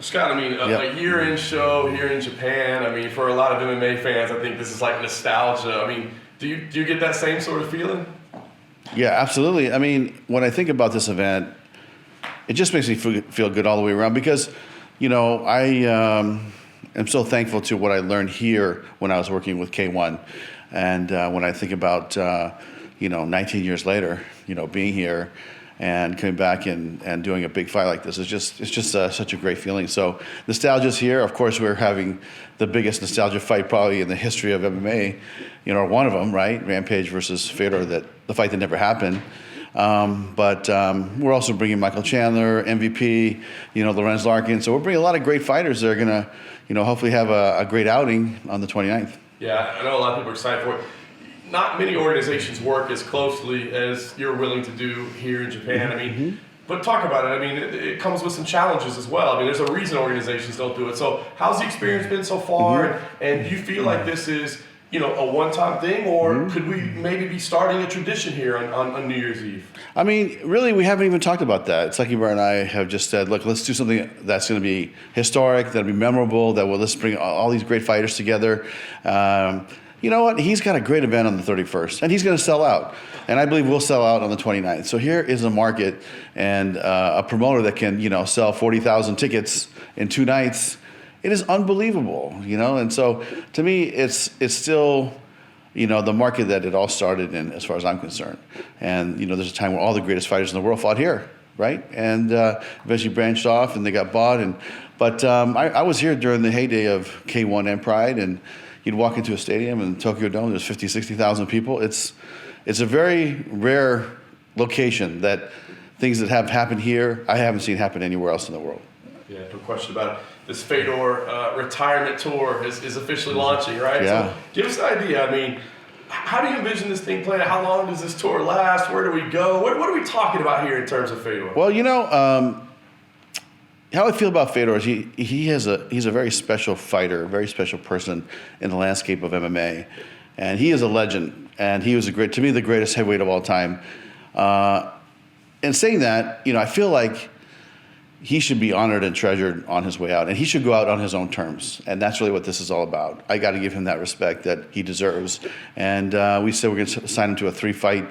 Scott, I mean, a year-end show here in Japan. I mean, for a lot of MMA fans, I think this is like nostalgia. I mean, do you get that same sort of feeling? Yeah, absolutely. I mean, when I think about this event, it just makes me feel good all the way around because, I am so thankful to what I learned here when I was working with K1. And when I think about, 19 years later, being here and coming back and doing a big fight like this, it's just such a great feeling. So nostalgia's here. Of course, we're having the biggest nostalgia fight probably in the history of MMA, or one of them, right? Rampage versus Fedor, the fight that never happened. But we're also bringing Michael Chandler, MVP, Lorenz Larkin. So we're bringing a lot of great fighters that are going to, hopefully have a great outing on the 29th. Yeah, I know a lot of people are excited for it. Not many organizations work as closely as you're willing to do here in Japan. I mean, but talk about it. I mean, it comes with some challenges as well. I mean, there's a reason organizations don't do it. So how's the experience been so far? And do you feel like this is, a one-time thing, or could we maybe be starting a tradition here on New Year's Eve? I mean, really, we haven't even talked about that. Sakibar and I have just said, look, let's do something that's going to be historic, that'll be memorable, let's bring all these great fighters together. You know what? He's got a great event on the 31st, and he's going to sell out. And I believe we'll sell out on the 29th. So here is a market and a promoter that can, sell 40,000 tickets in 2 nights. It is unbelievable, And so to me, it's still, the market that it all started in, as far as I'm concerned. And, there's a time where all the greatest fighters in the world fought here, right? And eventually branched off, and they got bought. But I was here during the heyday of K1 and Pride, and you'd walk into a stadium in Tokyo Dome, there's 50, 60,000 people. It's a very rare location that things that have happened here, I haven't seen happen anywhere else in the world. Yeah, no question about it. This Fedor retirement tour is officially launching, right? Yeah. So give us an idea. I mean, how do you envision this thing playing? How long does this tour last? Where do we go? What are we talking about here in terms of Fedor? Well, how I feel about Fedor is he's a very special fighter, a very special person in the landscape of MMA, and he is a legend. And he was to me the greatest heavyweight of all time. And saying that, I feel like he should be honored and treasured on his way out, and he should go out on his own terms. And that's really what this is all about. I got to give him that respect that he deserves. And we said we're going to sign him to a 3-fight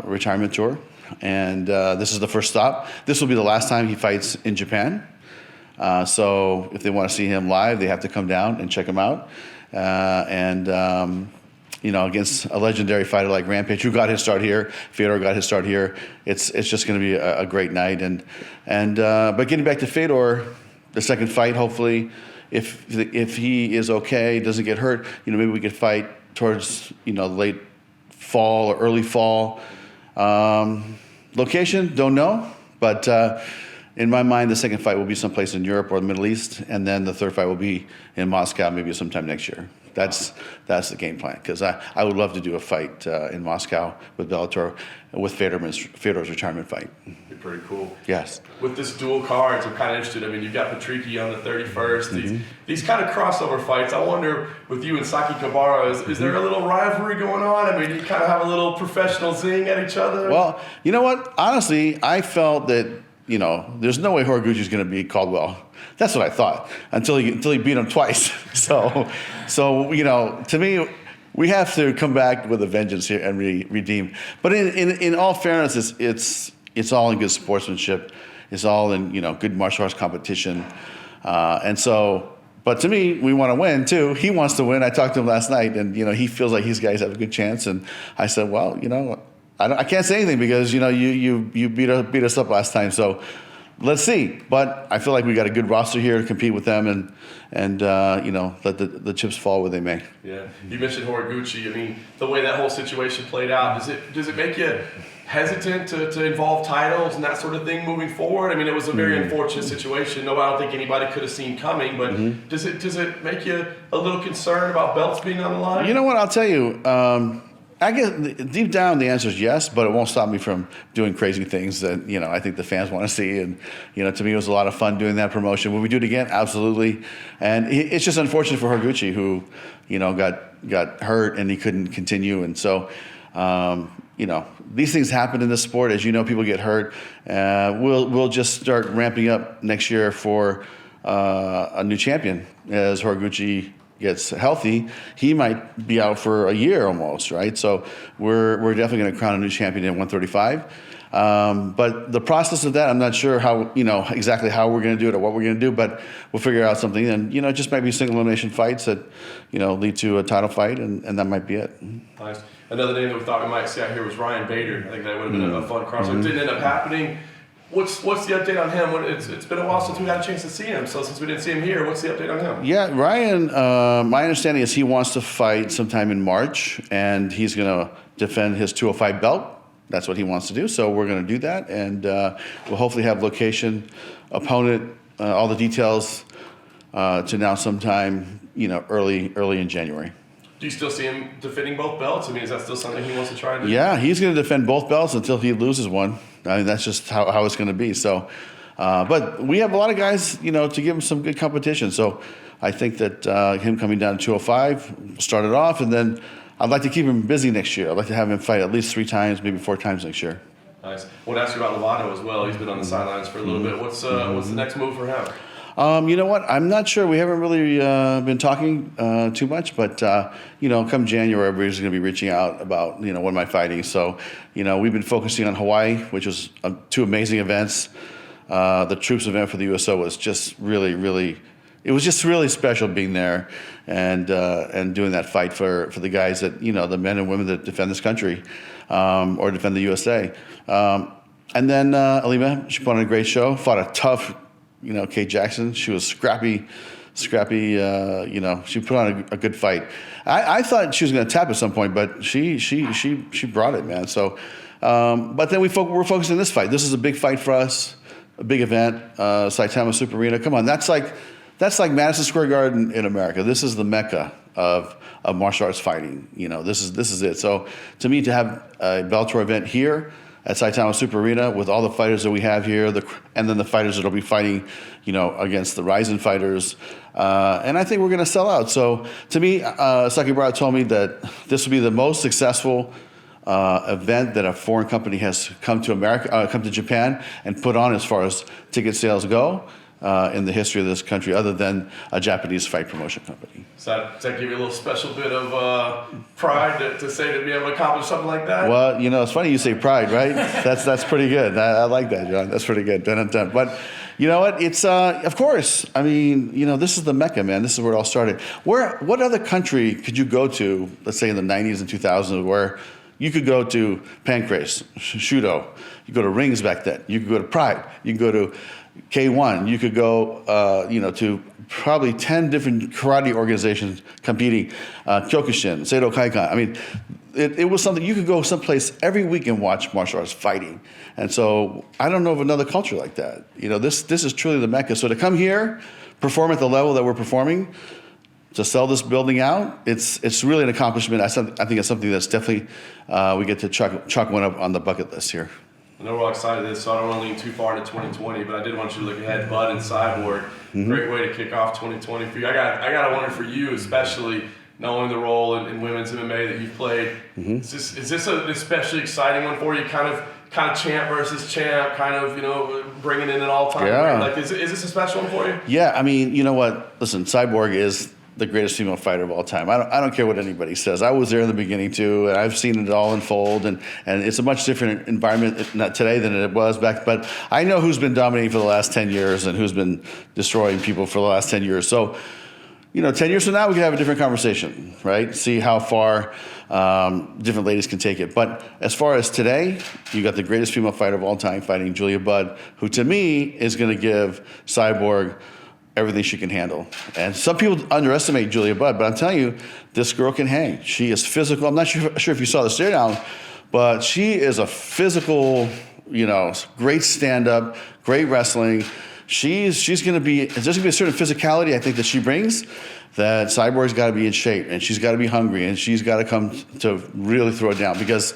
retirement tour. And this is the first stop. This will be the last time he fights in Japan. So if they want to see him live, they have to come down and check him out. Against a legendary fighter like Rampage, who got his start here, Fedor got his start here. It's just going to be a great night. But getting back to Fedor, the second fight, hopefully, if he is okay, doesn't get hurt, maybe we could fight towards late fall or early fall. Location, don't know, but in my mind, the second fight will be someplace in Europe or the Middle East, and then the third fight will be in Moscow, maybe sometime next year. That's the game plan, because I would love to do a fight in Moscow with Bellator, with Fedor's retirement fight. Be pretty cool. Yes. With this dual cards, I'm kind of interested. I mean, you've got Patricky on the 31st. These kind of crossover fights. I wonder, with you and Saki Kabara, is there a little rivalry going on? I mean, you kind of have a little professional zing at each other? Well, you know what? Honestly, I felt that, there's no way Horiguchi's going to beat Caldwell. That's what I thought until he beat him twice. So to me, we have to come back with a vengeance here and redeem. But in all fairness, it's all in good sportsmanship. It's all in good martial arts competition. But to me, we want to win too. He wants to win. I talked to him last night, and he feels like his guys have a good chance. And I said, well, I can't say anything because you beat us up last time. So let's see. But I feel like we got a good roster here to compete with them, and let the chips fall where they may. Yeah, you mentioned Horiguchi. I mean, the way that whole situation played out, does it make you hesitant to involve titles and that sort of thing moving forward? I mean, it was a very unfortunate situation. No, I don't think anybody could have seen coming. But does it make you a little concerned about belts being on the line? You know what? I'll tell you. I guess deep down the answer is yes, but it won't stop me from doing crazy things that I think the fans want to see. And to me, it was a lot of fun doing that promotion. Will we do it again? Absolutely. And it's just unfortunate for Horiguchi, who got hurt and he couldn't continue. And so these things happen in this sport. As you know, people get hurt. We'll just start ramping up next year for a new champion as Horiguchi gets healthy. He might be out for a year almost, right? So we're definitely going to crown a new champion at 135. But the process of that, I'm not sure how, exactly how we're going to do it or what we're going to do, but we'll figure out something. And, it just might be single elimination fights that, lead to a title fight, and that might be it. Nice. Another name that we thought we might see out here was Ryan Bader. I think that would have been a fun crossover. It didn't end up happening. What's the update on him? It's been a while since we had a chance to see him. So since we didn't see him here, what's the update on him? Yeah, Ryan, my understanding is he wants to fight sometime in March, and he's going to defend his 205 belt. That's what he wants to do. So we're going to do that, and we'll hopefully have location, opponent, all the details to now sometime, early in January. Do you still see him defending both belts? I mean, is that still something he wants to try to do? Yeah, he's going to defend both belts until he loses one. I mean, that's just how it's going to be. So, but we have a lot of guys, to give him some good competition. So I think that him coming down to 205 started off, and then I'd like to keep him busy next year. I'd like to have him fight at least 3 times, maybe 4 times next year. Nice. I want to ask you about Lovato as well. He's been on the sidelines for a little bit. What's the next move for him? You know what? I'm not sure. We haven't really been talking too much, but come January, everybody's going to be reaching out about when am I fighting. So, we've been focusing on Hawaii, which was 2 amazing events. The troops event for the USO was just really, really. It was just really special being there and doing that fight for the guys that the men and women that defend this country or defend the USA. And then Alima, she put on a great show. Fought a tough. Kate Jackson, she was scrappy. She put on a good fight. I thought she was going to tap at some point, but she brought it, man. So, but then we're focusing on this fight. This is a big fight for us, a big event. Saitama Super Arena. Come on, that's like Madison Square Garden in America. This is the mecca of martial arts fighting. This is it. So, to me, to have a Bellator event here at Saitama Super Arena with all the fighters that we have here, and then the fighters that will be fighting, against the Rizin fighters. And I think we're going to sell out. So to me, Sakibara told me that this will be the most successful event that a foreign company has come to Japan and put on as far as ticket sales go in the history of this country, other than a Japanese fight promotion company. So does that give you a little special bit of pride to say to be able to accomplish something like that? Well, it's funny you say pride, right? That's pretty good. I like that, John. That's pretty good. Done. But you know what? It's of course. I mean, this is the mecca, man. This is where it all started. What other country could you go to? Let's say in the 90s and 2000s, where you could go to Pancrase, Shudo. You go to rings back then. You could go to Pride. You could go to K1. You could go, to probably 10 different karate organizations competing. Kyokushin, Seido Kaikan. I mean, it was something you could go someplace every week and watch martial arts fighting. And so I don't know of another culture like that. This is truly the mecca. So to come here, perform at the level that we're performing, to sell this building out, it's really an accomplishment. I think it's something that's definitely we get to chalk one up on the bucket list here. I know we're all excited this, so I don't want to lean too far into 2020, but I did want you to look ahead, Bud and Cyborg. Great way to kick off 2020 for you. I got to wonder for you, especially knowing the role in women's MMA that you've played. Is this an especially exciting one for you? Kind of champ versus champ, bringing in an all-time. Yeah. Like, is this a special one for you? Yeah, I mean, you know what? Listen, Cyborg is the greatest female fighter of all time. I don't care what anybody says. I was there in the beginning too, and I've seen it all unfold, and it's a much different environment not today than it was back. But I know who's been dominating for the last 10 years and who's been destroying people for the last 10 years. So, 10 years from now, we can have a different conversation, right? See how far different ladies can take it. But as far as today, you got the greatest female fighter of all time fighting Julia Budd, who to me is going to give Cyborg everything she can handle. And some people underestimate Julia Budd, but I'm telling you, this girl can hang. She is physical. I'm not sure if you saw the stare down, but she is a physical, great stand-up, great wrestling. There's going to be a certain physicality I think that she brings that Cyborg's got to be in shape, and she's got to be hungry, and she's got to come to really throw it down because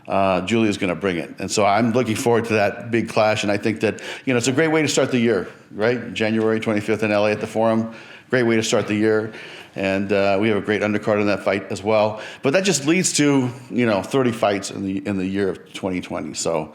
Julia's going to bring it. And so I'm looking forward to that big clash, and I think that, it's a great way to start the year, right? January 25th in LA at the Forum. great way to start the year. And we have a great undercard in that fight as well. But that just leads to 30 fights in the year of 2020. So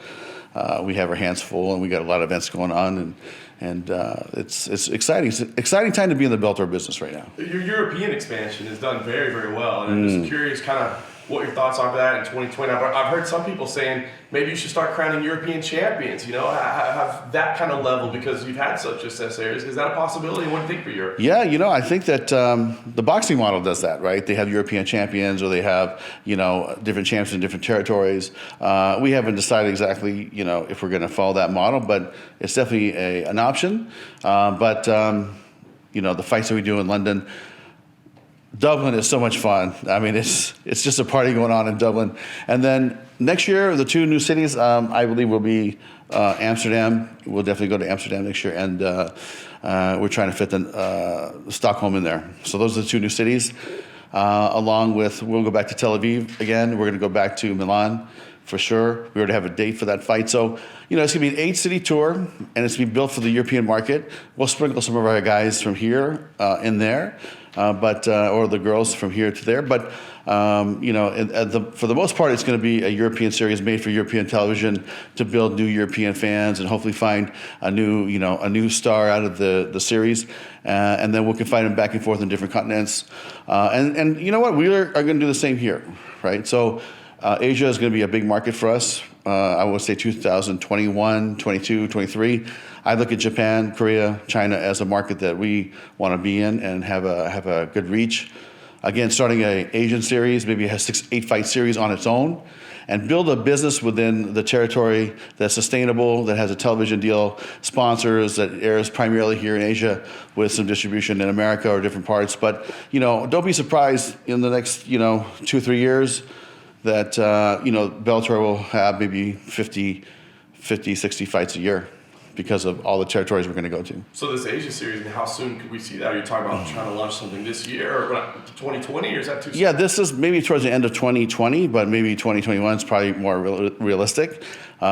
we have our hands full, and we got a lot of events going on, and it's exciting. It's an exciting time to be in the Bellator business right now. Your European expansion has done very, very well, and I'm just curious, kind of what your thoughts are for that in 2020. I've heard some people saying maybe you should start crowning European champions. Have that kind of level because you've had such success there. Is that a possibility? What do you think for Europe? Yeah, I think that the boxing model does that, right? They have European champions, or they have different champions in different territories. We haven't decided exactly if we're going to follow that model, but it's definitely an option. But the fights that we do in London. Dublin is so much fun. I mean, it's just a party going on in Dublin. And then next year, the 2 new cities, I believe, will be Amsterdam. We'll definitely go to Amsterdam next year, and we're trying to fit Stockholm in there. So those are the 2 new cities. Along with, we'll go back to Tel Aviv again. We're going to go back to Milan for sure. We already have a date for that fight. So, it's going to be an 8-city tour, and it's going to be built for the European market. We'll sprinkle some of our guys from here in there. Or the girls from here to there. But, for the most part, it's going to be a European series made for European television to build new European fans and hopefully find a new star out of the series. And then we can find them back and forth in different continents. And you know what? We are going to do the same here, right? So Asia is going to be a big market for us. I would say 2021, 22, 23. I look at Japan, Korea, China as a market that we want to be in and have a good reach. Again, starting an Asian series, maybe a 6-8 fight series on its own, and build a business within the territory that's sustainable, that has a television deal, sponsors, that airs primarily here in Asia with some distribution in America or different parts. But, don't be surprised in the next, 2-3 years that, Bellator will have maybe 50, 60 fights a year because of all the territories we're going to go to. So this Asia series, how soon could we see that? Are you talking about trying to launch something this year or 2020, or is that too soon? Yeah, this is maybe towards the end of 2020, but maybe 2021 is probably more realistic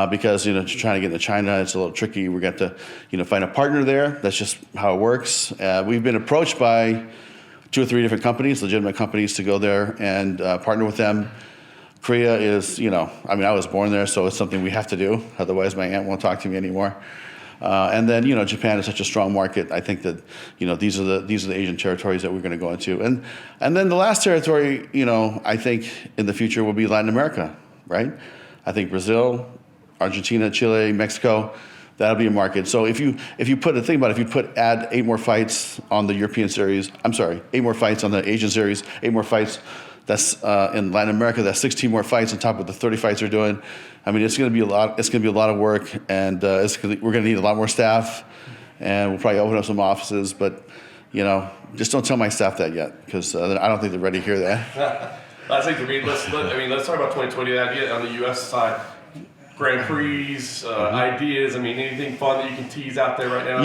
because, trying to get into China, it's a little tricky. We got to, find a partner there. That's just how it works. We've been approached by 2 or 3 different companies, legitimate companies, to go there and partner with them. Korea is, I was born there, so it's something we have to do. Otherwise, my aunt won't talk to me anymore. And then, Japan is such a strong market. I think that, these are the Asian territories that we're going to go into. And then the last territory, I think in the future will be Latin America, right? I think Brazil, Argentina, Chile, Mexico, that'll be a market. So if you add 8 more fights on the European series, 8 more fights on the Asian series, 8 more fights, that's in Latin America, that's 16 more fights on top of the 30 fights they're doing. It's going to be a lot. It's going to be a lot of work, and we're going to need a lot more staff, and we'll probably open up some offices. But just don't tell my staff that yet, because I don't think they're ready to hear that. I think let's talk about 2020. That idea on the U.S. side, Grand Prix, ideas. Anything fun that you can tease out there right now?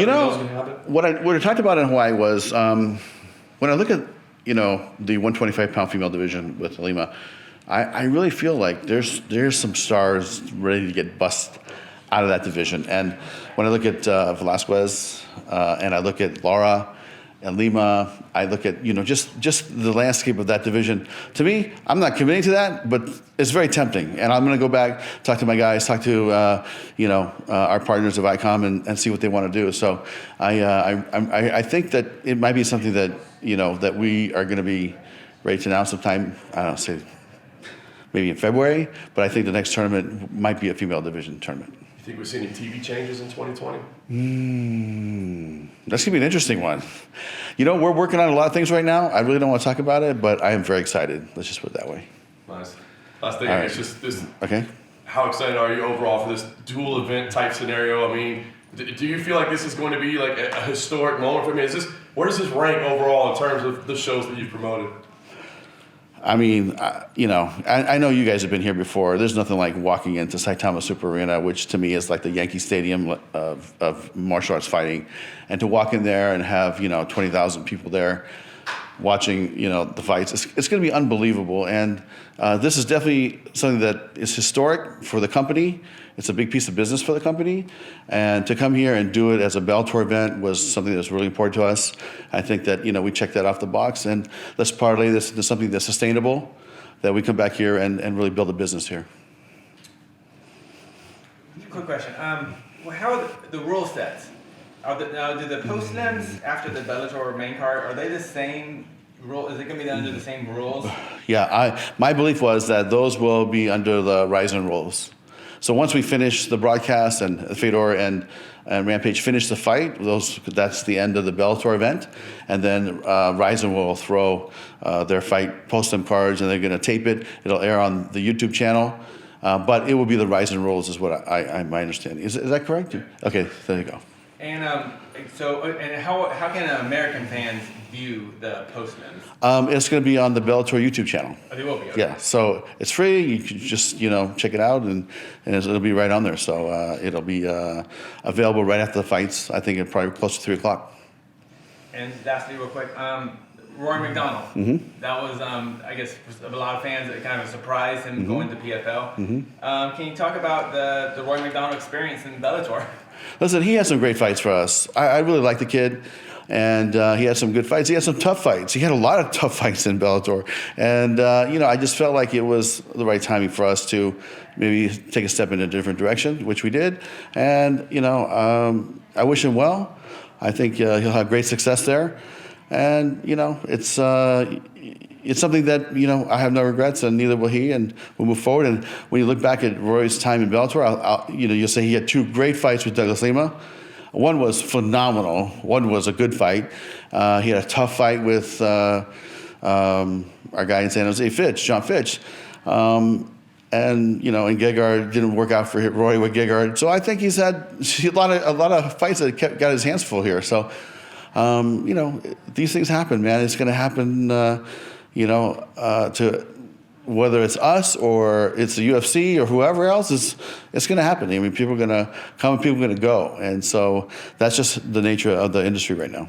What I talked about in Hawaii was when I look at the 125-pound female division with Lima. I really feel like there's some stars ready to get bust out of that division. And when I look at Velasquez and I look at Laura and Lima, I look at just the landscape of that division. To me, I'm not committing to that, but it's very tempting. And I'm going to go back, talk to my guys, talk to our partners of ICOM, and see what they want to do. So I think that it might be something that that we are going to be ready to announce sometime. I don't know, say maybe in February, but I think the next tournament might be a female division tournament. You think we'll see any TV changes in 2020? That's going to be an interesting one. We're working on a lot of things right now. I really don't want to talk about it, but I am very excited. Let's just put it that way. Nice. Last thing, right. it's just this. Okay. How excited are you overall for this dual event type scenario? Do you feel like this is going to be like a historic moment for me? Where does this rank overall in terms of the shows that you've promoted? I know you guys have been here before. There's nothing like walking into Saitama Super Arena, which to me is like the Yankee Stadium of martial arts fighting. And to walk in there and have, 20,000 people there, watching, the fights. It's going to be unbelievable. And this is definitely something that is historic for the company. It's a big piece of business for the company. And to come here and do it as a Bellator event was something that was really important to us. I think that, we checked that off the box. And let's parlay this into something that's sustainable, that we come back here and really build a business here. Quick question. How are the rule sets? Now, do the postlims after the Bellator main card, are they the same rule? Is it going to be under the same rules? Yeah, my belief was that those will be under the Rizin rules. So once we finish the broadcast and Fedor and Rampage finish the fight, that's the end of the Bellator event. And then Rizin will throw their fight post-lim cards, and they're going to tape it. It'll air on the YouTube channel. But it will be the Rizin rules is what my understanding. Is that correct? Okay, there you go. And how can American fans view the postlims? It's going to be on the Bellator YouTube channel. Oh, they will be. Okay. Yeah, so it's free. You can just check it out, and it'll be right on there. So it'll be available right after the fights. I think probably close to 3:00. And lastly, real quick, Rory MacDonald. Mm-hmm. That was, I guess, for a lot of fans, it kind of surprised him going to PFL. Mm-hmm. Can you talk about the Rory MacDonald experience in Bellator? Listen, he had some great fights for us. I really like the kid, and he had some good fights. He had some tough fights. He had a lot of tough fights in Bellator. And, I just felt like it was the right timing for us to maybe take a step in a different direction, which we did. And, I wish him well. I think he'll have great success there. And, it's something that, I have no regrets, and neither will he, and we'll move forward. And when you look back at Rory's time in Bellator, you'll say he had two great fights with Douglas Lima. One was phenomenal. One was a good fight. He had a tough fight with our guy in San Jose, John Fitch. And Gegard didn't work out for Rory with Gegard. So I think he's had a lot of fights that got his hands full here. So, these things happen, man. It's going to happen, to whether it's us or it's the UFC or whoever else, it's going to happen. I mean, people are going to come and people are going to go. And so that's just the nature of the industry right now.